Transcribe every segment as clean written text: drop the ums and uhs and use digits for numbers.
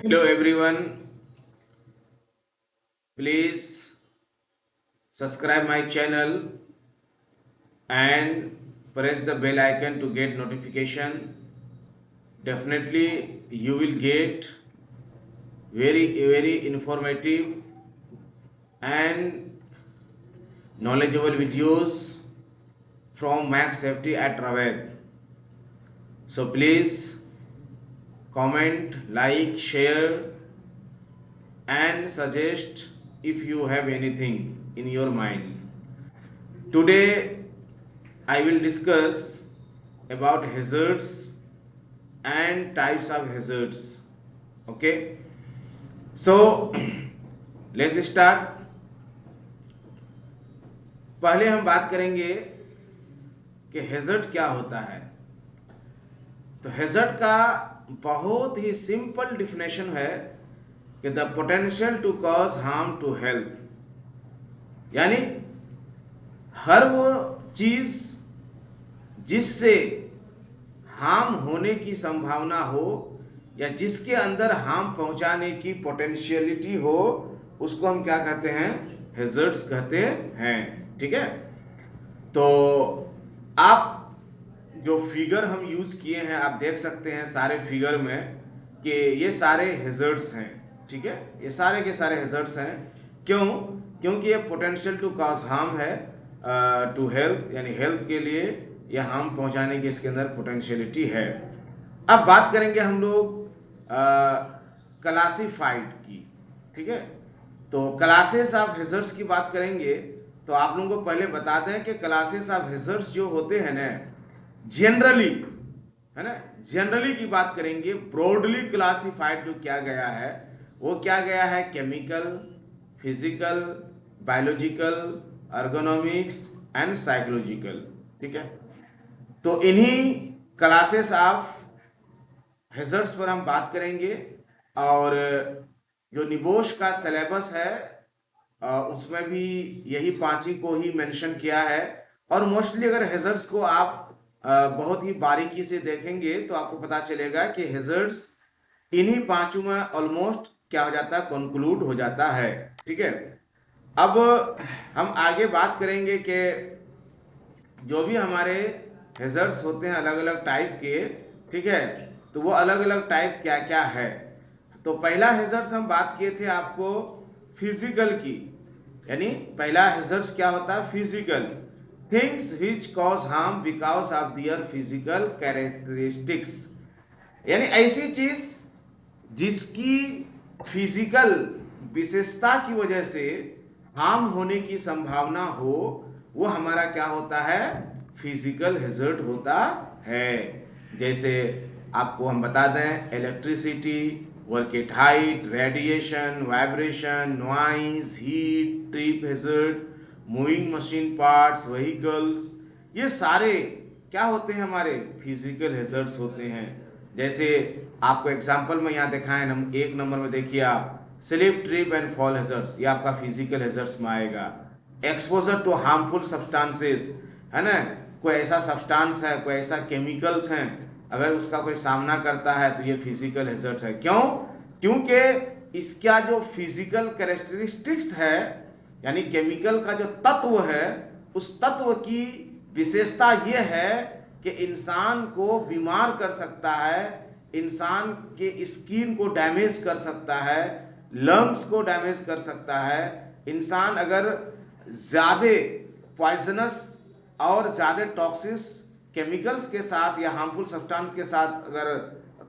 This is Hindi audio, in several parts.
Hello everyone, please subscribe my channel and press the bell icon to get notification. Definitely you will get very informative and knowledgeable videos from Max Safety at Raved. So please comment, like, share and suggest if you have anything in your mind. Today I will discuss about hazards and types of hazards. Okay, so let's start. पहले हम बात करेंगे कि हैज़र्ड क्या होता है। तो हैज़र्ड का बहुत ही सिंपल डिफिनेशन है कि the potential to cause harm to health, यानी हर वो चीज़ जिससे हार्म होने की संभावना हो या जिसके अंदर हार्म पहुंचाने की पोटेंशियलिटी हो, उसको हम क्या कहते हैं? हैज़र्ड्स कहते हैं। ठीक है, तो आप जो फिगर हम यूज किए हैं आप देख सकते हैं सारे फिगर में कि ये सारे हैज़र्ड्स हैं। ठीक है, ये सारे के सारे हैज़र्ड्स हैं। क्यों? क्योंकि ये पोटेंशियल टू कॉज हार्म है टू हेल्थ, यानी हेल्थ के लिए ये हार्म पहुंचाने की इसके अंदर पोटेंशियलिटी है। अब बात करेंगे हम लोग क्लासिफाइड की। ठीक है, तो क्लासेस ऑफ हैज़र्ड्स की बात करेंगे तो आप लोगों को पहले बता दें कि क्लासेस ऑफ हैज़र्ड्स जो होते हैं ना, जनरली है ना, जनरली की बात करेंगे, ब्रॉडली क्लासिफाइड जो किया गया है वो क्या गया है? Chemical, physical, biological, ergonomics and psychological. ठीक है, तो इन्हीं क्लासेस ऑफ हैज़र्ड्स पर हम बात करेंगे। और जो निबोश का सिलेबस है उसमें भी यही पांच ही को ही मेंशन किया है। और मोस्टली अगर हैज़र्ड्स को आप बहुत ही बारीकी से देखेंगे तो आपको पता चलेगा कि हैज़र्ड्स इन्हीं पांचों में ऑलमोस्ट क्या हो जाता है? कंक्लूड हो जाता है। ठीक है, अब हम आगे बात करेंगे कि जो भी हमारे हैज़र्ड्स होते हैं अलग अलग टाइप के। ठीक है, तो वो अलग अलग टाइप क्या क्या है। तो पहला हैज़र्ड्स हम बात किए थे आपको फिजिकल की, यानी पहला हैज़र्ड्स क्या होता है? Physical, things which cause harm because of their physical characteristics, यानी ऐसी चीज जिसकी फिजिकल विशेषता की वजह से हार्म होने की संभावना हो, वो हमारा क्या होता है? फिजिकल हैज़र्ड होता है। जैसे आपको हम बता दें, electricity, work at height, radiation, vibration, noise, heat, trip hazard, moving machine parts, vehicles, ये सारे क्या होते हैं? हमारे फिजिकल हैज़र्ड्स होते हैं। जैसे आपको एग्जांपल में यहाँ दिखाएं, एक नंबर में देखिए आप, slip, trip and fall hazards, ये आपका फिजिकल हैज़र्ड्स में आएगा। एक्सपोजर टू हार्मफुल सब्सटेंसेस, है ना, कोई ऐसा सब्सटेंस है, कोई ऐसा केमिकल्स हैं, अगर उसका कोई सामना करता है तो ये फिजिकल हैज़र्ड्स है। क्यों? क्योंकि इसका जो फिजिकल कैरेक्टरिस्टिक्स है, यानी केमिकल का जो तत्व है, उस तत्व की विशेषता यह है कि इंसान को बीमार कर सकता है, इंसान के स्किन को डैमेज कर सकता है, लंग्स को डैमेज कर सकता है। इंसान अगर ज़्यादा पॉइजनस और ज़्यादा टॉक्सिस केमिकल्स के साथ या हार्मफुल सब्सटेंस के साथ अगर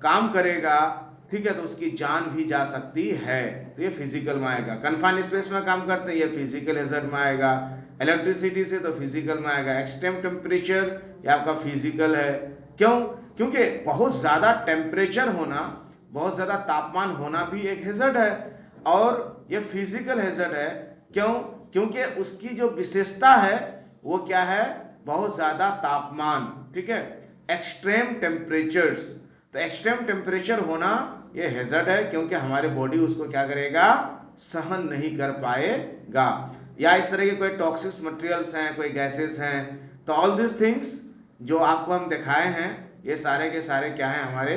काम करेगा, ठीक है, तो उसकी जान भी जा सकती है। तो ये फिजिकल में आएगा। कन्फाइन स्पेस में काम करते हैं, ये फिजिकल हैज़र्ड में आएगा। इलेक्ट्रिसिटी से तो फिजिकल में आएगा। एक्सट्रीम टेम्परेचर ये आपका फिजिकल है। क्यों? क्योंकि बहुत ज़्यादा टेम्परेचर होना, बहुत ज़्यादा तापमान होना भी एक हैज़र्ड है और ये फिजिकल हैज़र्ड है। क्यों? क्योंकि उसकी जो विशेषता है वो क्या है? बहुत ज़्यादा तापमान। ठीक है, एक्सट्रीम टेम्परेचर्स, तो एक्सट्रीम टेम्परेचर होना ये हैज़र्ड है, क्योंकि हमारे बॉडी उसको क्या करेगा? सहन नहीं कर पाएगा। या इस तरह के कोई टॉक्सिक मटेरियल्स हैं, कोई गैसेस हैं, तो ऑल दिस थिंग्स जो आपको हम दिखाए हैं, ये सारे के सारे क्या हैं? हमारे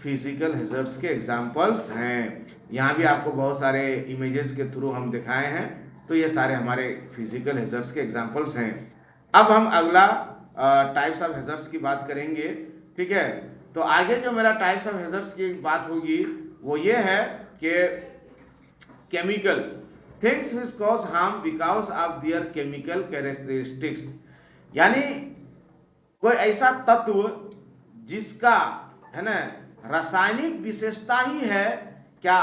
फिजिकल हैजर्ड्स के एग्जाम्पल्स हैं। यहाँ भी आपको बहुत सारे इमेजेस के थ्रू हम दिखाए हैं, तो ये सारे हमारे फिजिकल हैजर्ड्स के एग्जाम्पल्स हैं। अब हम अगला टाइप्स ऑफ हैजर्ड्स की बात करेंगे, ठीक है। तो आगे जो मेरा टाइप्स ऑफ हैजर्ड्स की बात होगी वो ये है कि chemical things which cause harm because of their chemical characteristics, यानी कोई ऐसा तत्व जिसका, है ना, रासायनिक विशेषता ही है क्या,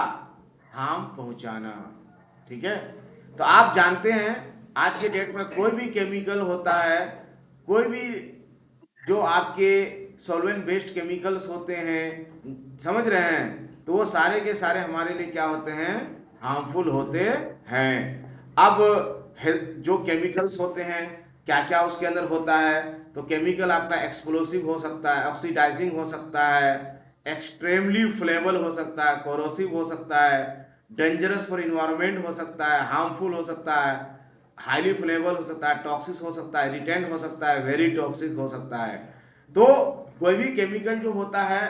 हार्म पहुंचाना, ठीक है। तो आप जानते हैं आज के डेट में कोई भी केमिकल होता है, कोई भी जो आपके सॉल्वेंट बेस्ड केमिकल्स होते हैं, समझ रहे हैं, तो वो सारे के सारे हमारे लिए क्या होते हैं, हार्मफुल होते हैं। अब जो केमिकल्स होते हैं क्या क्या उसके अंदर होता है, तो केमिकल आपका एक्सप्लोसिव हो सकता है, ऑक्सीडाइजिंग हो सकता है, एक्सट्रीमली फ्लेमेबल हो सकता है, कोरोसिव हो सकता है, डेंजरस फॉर इन्वायरमेंट हो सकता है, हार्मफुल हो सकता है, हाईली फ्लेमेबल हो सकता है, टॉक्सिक हो सकता है, इरिटेंट हो सकता है, वेरी टॉक्सिक हो सकता है। तो कोई भी केमिकल जो होता है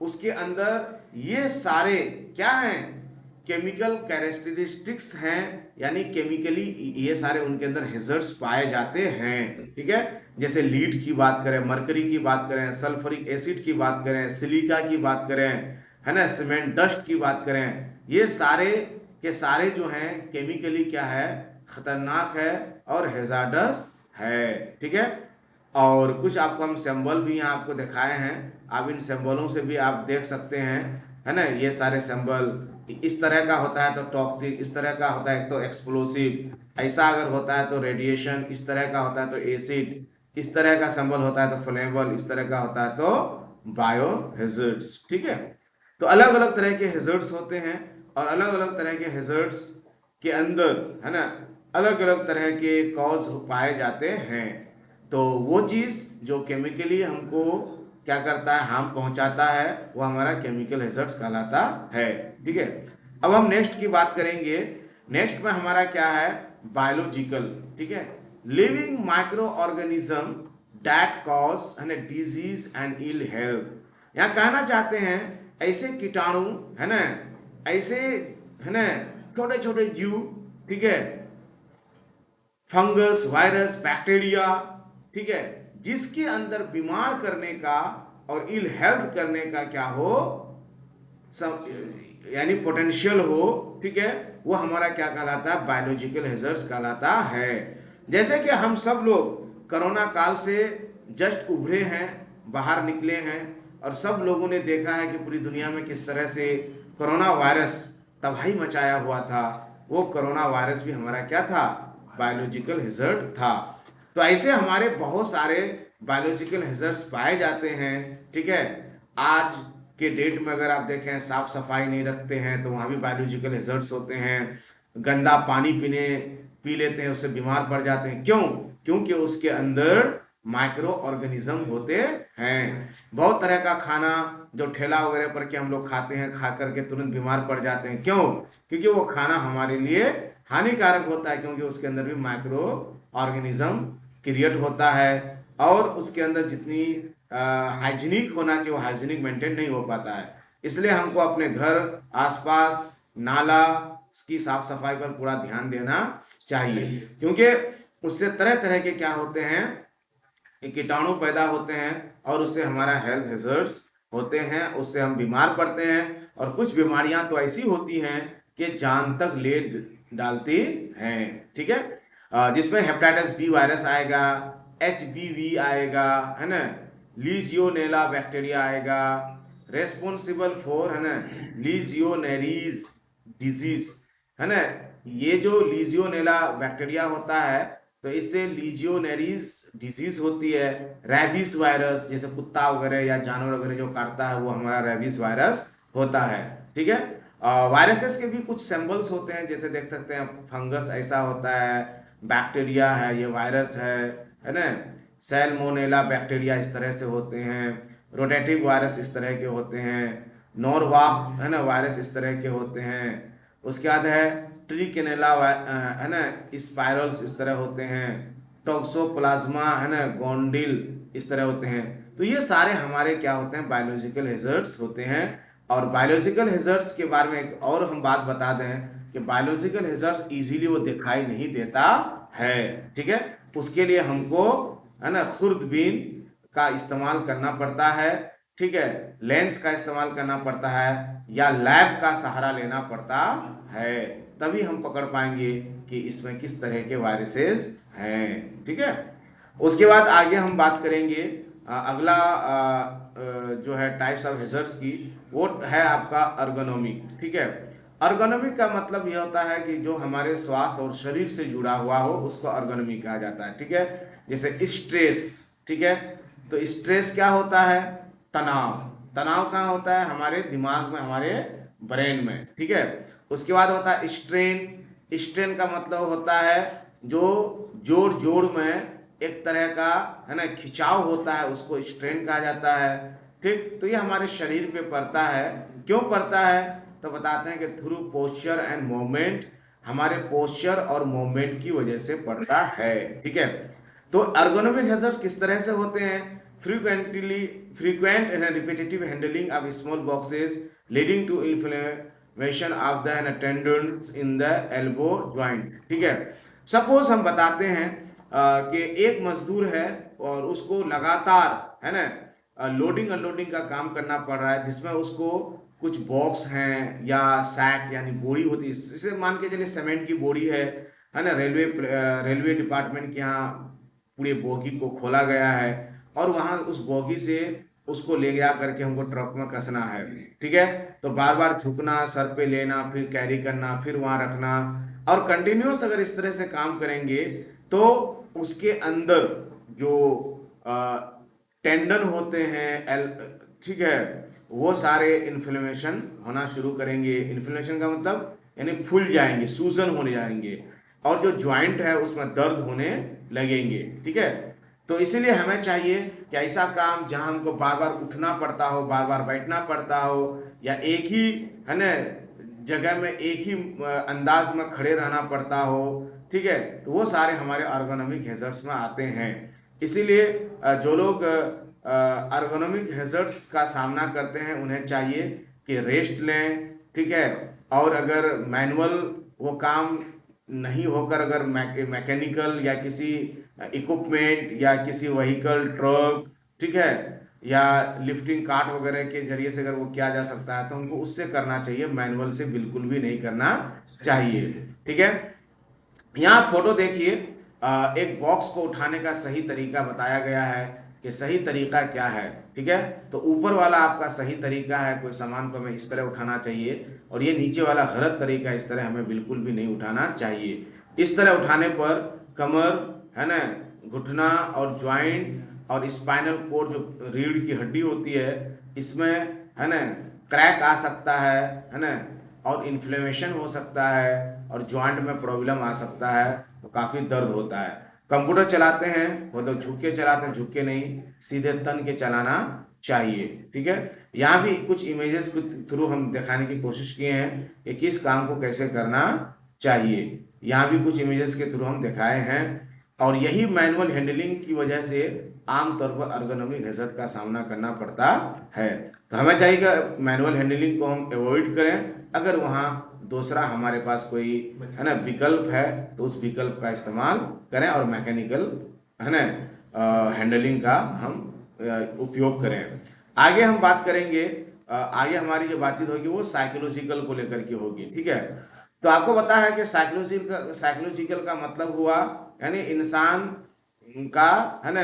उसके अंदर ये सारे क्या हैं, केमिकल कैरेक्टरिस्टिक्स हैं, यानी केमिकली ये सारे उनके अंदर हैजर्ड्स पाए जाते हैं, ठीक है। जैसे लीड की बात करें, मरकरी की बात करें, सल्फ्यूरिक एसिड की बात करें, सिलिका की बात करें, है ना, सीमेंट डस्ट की बात करें, ये सारे के सारे जो हैं केमिकली क्या है, खतरनाक है और हैजार्डस है, ठीक है। और कुछ आपको हम सिंबल भी यहाँ आपको दिखाए हैं, आप इन सिंबलों से भी आप देख सकते हैं, है ना। ये सारे सिंबल इस तरह का होता है तो टॉक्सिक, इस तरह का होता है तो एक्सप्लोसिव, ऐसा अगर होता है तो रेडिएशन, इस तरह का होता है तो एसिड, इस तरह का सिंबल होता है तो फ्लेमेबल, इस तरह का होता है तो बायो हैजर्ड्स, ठीक है। तो अलग अलग तरह के हैजर्ड्स होते हैं और अलग अलग तरह के हैजर्ड्स के अंदर, है ना, अलग अलग तरह के कॉज पाए जाते हैं। तो वो चीज़ जो केमिकली हमको क्या करता है, हार्म पहुंचाता है, वो हमारा केमिकल हैजर्ड्स कहलाता है, ठीक है। अब हम नेक्स्ट की बात करेंगे। नेक्स्ट में हमारा क्या है, बायोलॉजिकल, ठीक है, living micro organism that cause disease and ill health. यहाँ कहना चाहते हैं ऐसे कीटाणु, है ना, ऐसे, है ना, छोटे छोटे जीव, ठीक है, फंगस, वायरस, बैक्टीरिया, ठीक है, जिसके अंदर बीमार करने का और इल हेल्थ करने का क्या हो, सब यानी पोटेंशियल हो, ठीक है, वो हमारा क्या कहलाता है, बायोलॉजिकल हैजर्ड्स कहलाता है। जैसे कि हम सब लोग कोरोना काल से जस्ट उभरे हैं, बाहर निकले हैं, और सब लोगों ने देखा है कि पूरी दुनिया में किस तरह से कोरोना वायरस तबाही मचाया हुआ था। वो कोरोना वायरस भी हमारा क्या था, बायोलॉजिकल हैजर्ड था। तो ऐसे हमारे बहुत सारे बायोलॉजिकल हैजर्ड्स पाए जाते हैं, ठीक है। आज के डेट में अगर आप देखें, साफ सफाई नहीं रखते हैं तो वहाँ भी बायोलॉजिकल हैजर्ड्स होते हैं। गंदा पानी पी लेते हैं, उससे बीमार पड़ जाते हैं, क्यों, क्योंकि उसके अंदर माइक्रो ऑर्गेनिज्म होते हैं। बहुत तरह का खाना जो ठेला वगैरह पर के हम लोग खाते हैं, खा करके तुरंत बीमार पड़ जाते हैं, क्यों, क्योंकि वो खाना हमारे लिए हानिकारक होता है, क्योंकि उसके अंदर भी माइक्रो ऑर्गेनिज्म क्रिएट होता है और उसके अंदर जितनी हाइजीनिक होना चाहिए वो हाइजीनिक मेंटेन नहीं हो पाता है। इसलिए हमको अपने घर आसपास नाला की साफ सफाई पर पूरा ध्यान देना चाहिए, क्योंकि उससे तरह तरह के क्या होते हैं, कीटाणु पैदा होते हैं और उससे हमारा हेल्थ हैजर्ड्स होते हैं, उससे हम बीमार पड़ते हैं। और कुछ बीमारियां तो ऐसी होती हैं कि जान तक ले डालती हैं, ठीक है, जिसमें हेपेटाइटिस बी वायरस आएगा, HBV आएगा, है ना, लीजियोनेला बैक्टीरिया आएगा, रेस्पॉन्सिबल फॉर, है ना, लीजियोनेरीज डिजीज, है ना। ये जो लीजियोनेला बैक्टीरिया होता है तो इससे लीजियोनेरीज डिजीज होती है। रैबिस वायरस, जैसे कुत्ता वगैरह या जानवर वगैरह जो काटता है वो हमारा रैबिस वायरस होता है, ठीक है। वायरसेस के भी कुछ सिंबल्स होते हैं, जैसे देख सकते हैं फंगस ऐसा होता है, बैक्टीरिया है, ये वायरस है ना, सैल्मोनेला बैक्टीरिया इस तरह से होते हैं, रोटेटिव वायरस इस तरह के होते हैं, नॉरवाक, है ना, वायरस इस तरह के होते हैं। उसके बाद है ट्रिकेनेला, है ना, स्पाइरल्स इस तरह होते हैं, टॉक्सोप्लाज्मा, है ना, गोंडिल इस तरह होते हैं। तो ये सारे हमारे क्या होते हैं, बायोलॉजिकल हैजर्ड्स होते हैं। और बायोलॉजिकल हैजर्ड्स के बारे में एक और हम बात बता दें कि बायोलॉजिकल हैजर्ड्स इजीली वो दिखाई नहीं देता है, ठीक है। उसके लिए हमको, है ना, खुर्दबीन का इस्तेमाल करना पड़ता है, ठीक है, लेंस का इस्तेमाल करना पड़ता है, या लैब का सहारा लेना पड़ता है, तभी हम पकड़ पाएंगे कि इसमें किस तरह के वायरसेस हैं, ठीक है। उसके बाद आगे हम बात करेंगे अगला जो है टाइप्स ऑफ हैजर्ड्स की, वो है आपका अर्गोनॉमिक, ठीक है। अर्गोनॉमिक का मतलब यह होता है कि जो हमारे स्वास्थ्य और शरीर से जुड़ा हुआ हो उसको अर्गोनॉमिक कहा जाता है, ठीक है। जैसे स्ट्रेस, ठीक है, तो स्ट्रेस क्या होता है, तनाव। तनाव कहाँ होता है, हमारे दिमाग में, हमारे ब्रेन में, ठीक है। उसके बाद होता है स्ट्रेन। स्ट्रेन का मतलब होता है जो जोड़ जोड़ में एक तरह का, है ना, खिंचाव होता है, उसको स्ट्रेन कहा जाता है, ठीक। तो ये हमारे शरीर पे पड़ता है। क्यों पड़ता है, तो बताते हैं कि थ्रू पोस्चर एंड मूवमेंट, हमारे पोस्चर और मूवमेंट की वजह से पड़ता है, ठीक है। तो एर्गोनोमिक हैजर्ड्स किस तरह से होते हैं, frequent and repetitive handling of small boxes leading to inflammation of the tendons in the elbow joint, ठीक है। सपोज हम बताते हैं कि एक मजदूर है और उसको लगातार, है ना, लोडिंग अनलोडिंग का काम करना पड़ रहा है, जिसमें उसको कुछ बॉक्स हैं या सैक यानी बोरी होती है, जैसे मान के चलिए सीमेंट की बोरी है ना, रेलवे डिपार्टमेंट के यहाँ पूरे बोगी को खोला गया है और वहाँ उस बोगी से उसको ले जा करके हमको ट्रक में कसना है, ठीक है। तो बार बार झुकना, सर पे लेना, फिर कैरी करना, फिर वहाँ रखना, और कंटिन्यूस अगर इस तरह से काम करेंगे तो उसके अंदर जो टेंडन होते हैं, ठीक है, वो सारे इन्फ्लेमेशन होना शुरू करेंगे। इन्फ्लेमेशन का मतलब यानी फूल जाएंगे, सूजन होने जाएंगे, और जो ज्वाइंट है उसमें दर्द होने लगेंगे, ठीक है। तो इसीलिए हमें चाहिए कि ऐसा काम जहां हमको बार बार उठना पड़ता हो, बार बार बैठना पड़ता हो, या एक ही, है ना, जगह में एक ही अंदाज में खड़े रहना पड़ता हो, ठीक है, तो वो सारे हमारे अर्गोनॉमिक हैजर्ड्स में आते हैं। इसीलिए जो लोग अर्गोनॉमिक हैजर्ड्स का सामना करते हैं उन्हें चाहिए कि रेस्ट लें, ठीक है। और अगर मैनुअल वो काम नहीं होकर अगर मैकेनिकल या किसी इक्विपमेंट या किसी व्हीकल, ट्रक, ठीक है, या लिफ्टिंग कार्ट वगैरह के जरिए से अगर वो किया जा सकता है तो हमको उससे करना चाहिए, मैनुअल से बिल्कुल भी नहीं करना चाहिए, ठीक है। यहाँ फोटो देखिए, एक बॉक्स को उठाने का सही तरीका बताया गया है कि सही तरीका क्या है, ठीक है। तो ऊपर वाला आपका सही तरीका है, कोई सामान को हमें इस तरह उठाना चाहिए, और ये नीचे वाला गलत तरीका, इस तरह हमें बिल्कुल भी नहीं उठाना चाहिए। इस तरह उठाने पर कमर, है ना, घुटना और ज्वाइंट और स्पाइनल कोड जो रीढ़ की हड्डी होती है इसमें, है ना, क्रैक आ सकता है ना, और इन्फ्लेमेशन हो सकता है, और जॉइंट में प्रॉब्लम आ सकता है, तो काफ़ी दर्द होता है। कंप्यूटर चलाते हैं मतलब झुक के चलाते हैं, झुक के नहीं, सीधे तन के चलाना चाहिए, ठीक है। यहाँ भी कुछ इमेजेस के थ्रू हम दिखाने की कोशिश किए हैं कि किस काम को कैसे करना चाहिए। यहाँ भी कुछ इमेजेस के थ्रू हम दिखाए हैं, और यही मैनुअल हैंडलिंग की वजह से आमतौर पर अर्गोनॉमिक हैजर्ड का सामना करना पड़ता है। तो हमें चाहिए कि मैनुअल हैंडलिंग को हम अवॉइड करें, अगर वहाँ दूसरा हमारे पास कोई, है ना, विकल्प है तो उस विकल्प का इस्तेमाल करें, और मैकेनिकल, है ना, हैंडलिंग का हम उपयोग करें। आगे हम बात करेंगे, आगे हमारी जो बातचीत होगी वो साइकोलॉजिकल को लेकर के होगी, ठीक है। तो आपको पता है कि साइकोलॉजिकल का मतलब हुआ यानी इंसान का, है ना,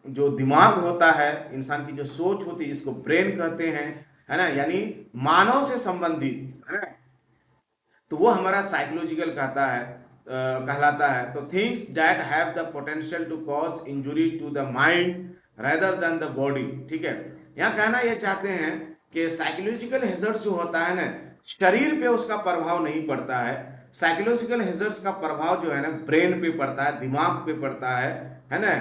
जो दिमाग होता है, इंसान की जो सोच होती है, इसको ब्रेन कहते हैं, है ना, यानी मानव से संबंधित, है ना, तो वो हमारा साइकोलॉजिकल कहलाता है। तो things that have the potential to cause injury to the mind rather than the body, ठीक है। यहाँ कहना ये चाहते हैं कि साइकोलॉजिकल हैजर्ड्स जो होता है ना, शरीर पे उसका प्रभाव नहीं पड़ता है। साइकोलॉजिकल हैजर्ड्स का प्रभाव जो है ना, ब्रेन पे पड़ता है, दिमाग पे पड़ता है ना,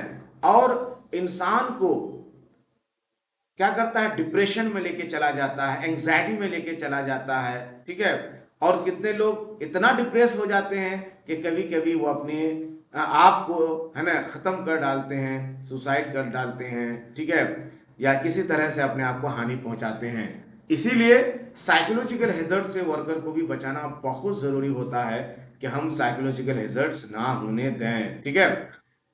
और इंसान को क्या करता है, डिप्रेशन में लेके चला जाता है, एंग्जाइटी में लेके चला जाता है, ठीक है। और कितने लोग इतना डिप्रेस हो जाते हैं कि कभी कभी वो अपने आपको है ना ख़त्म कर डालते हैं, सुसाइड कर डालते हैं, ठीक है, या किसी तरह से अपने आप को हानि पहुंचाते हैं। इसीलिए साइकोलॉजिकल हैजर्ड से वर्कर को भी बचाना बहुत ज़रूरी होता है कि हम साइकोलॉजिकल हैजर्ड्स ना होने दें, ठीक है।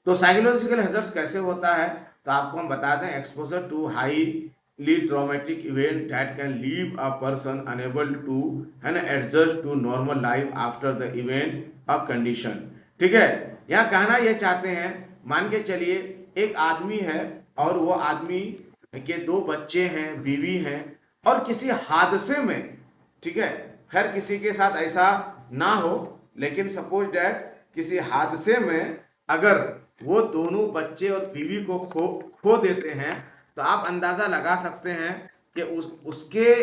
तो साइकोलॉजिकल हैजर्ड्स कैसे होता है, तो आपको हम बता दें, exposure to highly traumatic event that can leave a person unable to है ना adjust to normal life after the event a condition, ठीक है। यहाँ कहना ये चाहते हैं, मान के चलिए एक आदमी है और वो आदमी के दो बच्चे हैं, बीवी हैं, और किसी हादसे में, ठीक है, खैर किसी के साथ ऐसा ना हो, लेकिन सपोज डैट किसी हादसे में अगर वो दोनों बच्चे और बीवी को खो खो देते हैं, तो आप अंदाजा लगा सकते हैं कि उसके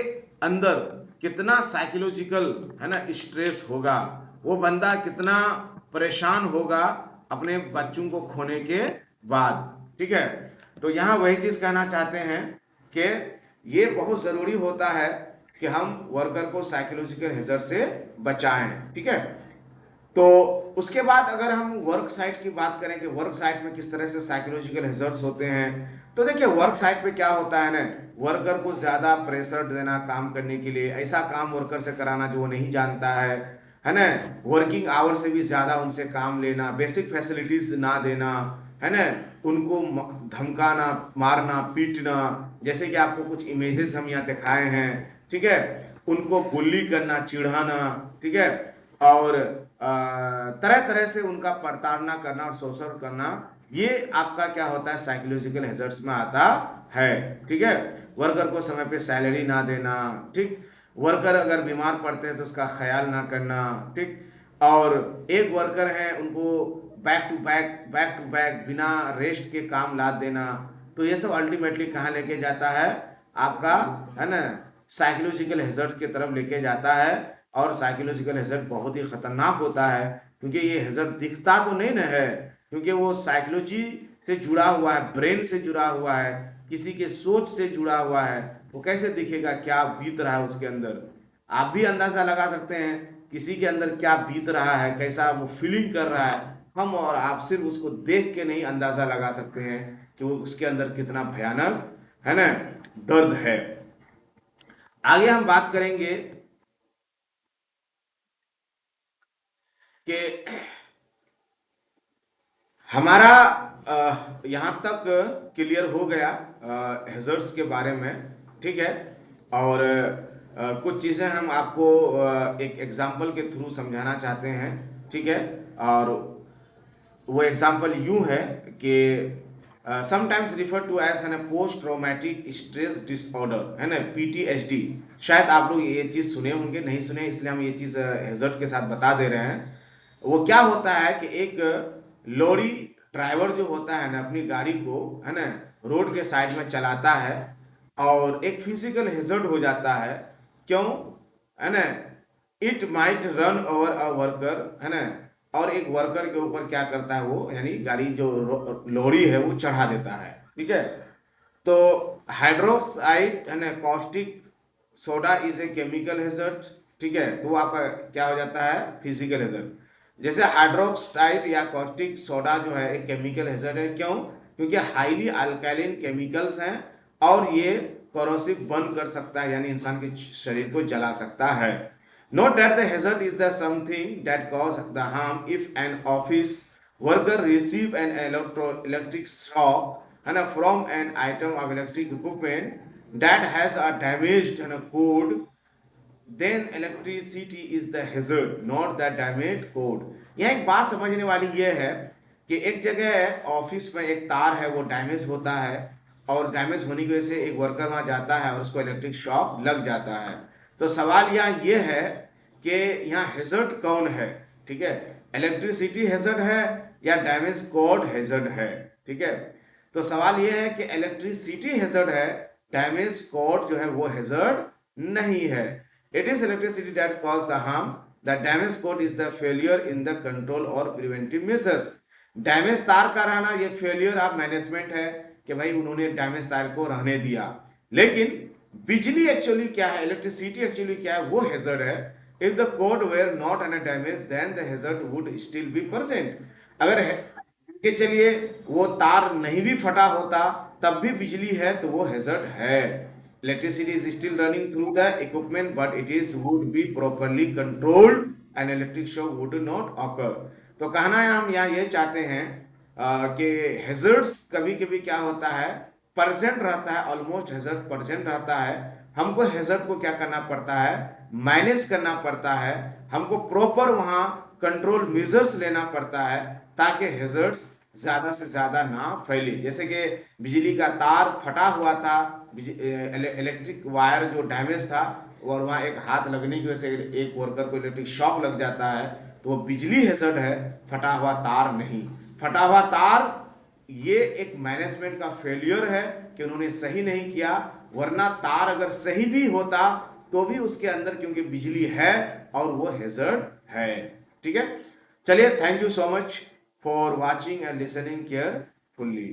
अंदर कितना साइकोलॉजिकल है ना स्ट्रेस होगा, वो बंदा कितना परेशान होगा अपने बच्चों को खोने के बाद, ठीक है। तो यहाँ वही चीज कहना चाहते हैं कि ये बहुत जरूरी होता है कि हम वर्कर को साइकोलॉजिकल हैजर्ड से बचाएं, ठीक है। तो उसके बाद अगर हम वर्क साइट की बात करें कि वर्क साइट में किस तरह से साइकोलॉजिकल हैजर्ड्स होते हैं, तो देखिए वर्क साइट पे क्या होता है ना, वर्कर को ज्यादा प्रेशर देना काम करने के लिए, ऐसा काम वर्कर से कराना जो वो नहीं जानता है ना, वर्किंग आवर से भी ज्यादा उनसे काम लेना, बेसिक फैसिलिटीज ना देना, है ना, उनको धमकाना, मारना, पीटना, जैसे कि आपको कुछ इमेजेस हम यहाँ दिखाए हैं, ठीक है, उनको बुल्ली करना, चिढ़ाना, ठीक है, और तरह तरह से उनका प्रताड़ना करना और शोषण करना, ये आपका क्या होता है साइकोलॉजिकल हैजर्ड्स में आता है, ठीक है। वर्कर को समय पे सैलरी ना देना, ठीक, वर्कर अगर बीमार पड़ते हैं तो उसका ख्याल ना करना, ठीक, और एक वर्कर है उनको बैक टू बैक बिना रेस्ट के काम लाद देना, तो ये सब अल्टीमेटली कहाँ लेके जाता है, आपका है ना साइकोलॉजिकल हैजर्ड की तरफ लेके जाता है। और साइकोलॉजिकल हैजर्ड बहुत ही खतरनाक होता है, क्योंकि ये हैजर्ड दिखता तो नहीं ना है, क्योंकि वो साइकोलॉजी से जुड़ा हुआ है, ब्रेन से जुड़ा हुआ है, किसी के सोच से जुड़ा हुआ है, वो कैसे दिखेगा, क्या बीत रहा है उसके अंदर, आप भी अंदाजा लगा सकते हैं किसी के अंदर क्या बीत रहा है, कैसा वो फीलिंग कर रहा है, हम और आप सिर्फ उसको देख के नहीं अंदाजा लगा सकते हैं कि वो उसके अंदर कितना भयानक है ना दर्द है। आगे हम बात करेंगे कि हमारा यहाँ तक क्लियर हो गया हैजर्ड्स के बारे में, ठीक है, और कुछ चीज़ें हम आपको एक एग्जाम्पल के थ्रू समझाना चाहते हैं, ठीक है, और वो एग्जाम्पल यूं है कि समटाइम्स रिफर टू एज है ना पोस्ट ट्रॉमेटिक स्ट्रेस डिसऑर्डर, है ना, पीटीएसडी। शायद आप लोग ये चीज़ सुने होंगे, नहीं सुने इसलिए हम ये चीज़ हैजर्ड के साथ बता दे रहे हैं। वो क्या होता है कि एक लॉरी ड्राइवर जो होता है ना अपनी गाड़ी को है ना रोड के साइड में चलाता है और एक फिजिकल हैजर्ड हो जाता है, क्यों, है ना, it might run over a worker, है ना, और एक वर्कर के ऊपर क्या करता है वो, यानी गाड़ी जो लॉरी है वो चढ़ा देता है, ठीक है। तो हाइड्रोक्साइड है ना caustic soda is a chemical hazard, ठीक है, तो वो आपका क्या हो जाता है फिजिकल हैजर्ड। जैसे हाइड्रोक्साइड या कॉस्टिक सोडा जो है एक केमिकल हैजर्ड है, क्यों, क्योंकि हाईली अल्काइलिन केमिकल्स हैं और ये कोरोसिव बर्न कर सकता है, यानी इंसान के शरीर को जला सकता है। Note that the hazard is the something that cause the harm if an office worker receive an electric shock है ना from an item of electric equipment that has a damaged है ना code, then electricity is the hazard not the damaged code। यहाँ एक बात समझने वाली ये है कि एक जगह ऑफिस में एक तार है वो डैमेज होता है और डैमेज होने की वजह से एक वर्कर वहाँ जाता है और उसको इलेक्ट्रिक शॉक लग जाता है। तो सवाल यहाँ ये है कि यहाँ हैजर्ड कौन है, ठीक है, इलेक्ट्रिसिटी हैजर्ड है या डैमेज कोड हैजर्ड है, ठीक है। तो सवाल ये है कि इलेक्ट्रिसिटी हैजर्ड है, डैमेज कोड जो है वो हैजर्ड नहीं है। It is electricity that cause the harm. The damage code is the failure in the control or preventive measures। Damage तार का रहना ये फेलियर ऑफ मैनेजमेंट है कि भाई उन्होंने डैमेज तार को रहने दिया, लेकिन बिजली एक्चुअली क्या है, इलेक्ट्रिसिटी एक्चुअली क्या है, वो हैजर्ड है। If the code were not an damage then the hazard would still be present. अगर है कि चलिए वो तार नहीं भी फटा होता तब भी बिजली है तो वो हैजर्ड है। Electricity is still running through the equipment but it is would be properly controlled and electric shock would not occur. तो कहना है हम यहाँ ये चाहते हैं कि हैजर्ड्स कभी कभी क्या होता है, प्रेजेंट रहता है, ऑलमोस्ट हैजर्ड प्रेजेंट रहता है। हमको हैजर्ड को क्या करना पड़ता है, मैनेज करना पड़ता है, हमको प्रॉपर वहां कंट्रोल मेजर्स लेना पड़ता है ताकि हैजर्ड्स ज्यादा से ज्यादा ना फैले। जैसे कि बिजली का तार फटा हुआ था, इलेक्ट्रिक वायर जो डैमेज था और वहां एक हाथ लगने की वजह से एक वर्कर को इलेक्ट्रिक शॉक लग जाता है, तो वो बिजली हैजर्ड है, फटा हुआ तार नहीं। फटा हुआ तार ये एक मैनेजमेंट का फेलियर है कि उन्होंने सही नहीं किया, वरना तार अगर सही भी होता तो भी उसके अंदर क्योंकि बिजली है और वो हैजर्ड है। ठीक है, चलिए, thank you so much for watching and listening carefully.